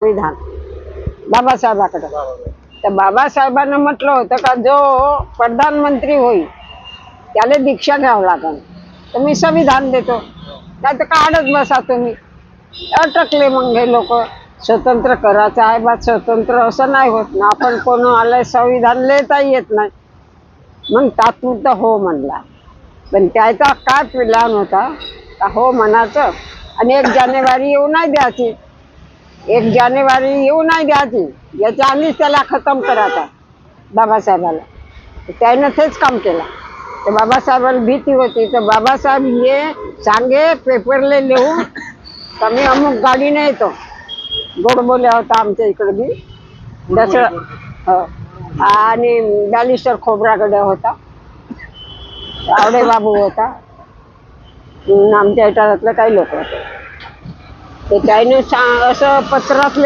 संविधान बाबासाहेबांकडे. तर बाबासाहेबांना म्हटलं होतं का जो प्रधानमंत्री होईल त्याला दीक्षा घ्यावं लागेल, तर मी संविधान देतो, नाही तर काढत बसा तुम्ही. अटकले मग हे लोक. स्वतंत्र करायचं आहे बा, स्वतंत्र असं नाही होत ना, आपण कोण आलंय संविधान लिहिता येत नाही. मग तात्पुरता हो म्हणला, पण त्याचा काय प्लॅन होता का हो म्हणायचं आणि 1 जानेवारी येऊ नाही द्यायची, 1 जानेवारी येऊ नाही द्यायची, याच्या आधीच त्याला खतम करायचा बाबासाहेबाला. त्यानं तेच काम केलं. तर बाबासाहेबाला भीती होती, तर बाबासाहेब ये सांगे पेपरले लिहू तर मी अमुक गाडीने येतो. गोड बोल्या होता आमच्या इकडे बी दसरा. आणि बॅलिस्टर खोबरागडे होता, आवडे बाबू होता, आमच्या इटारातले काही लोक होते. ते त्याने असं पत्रात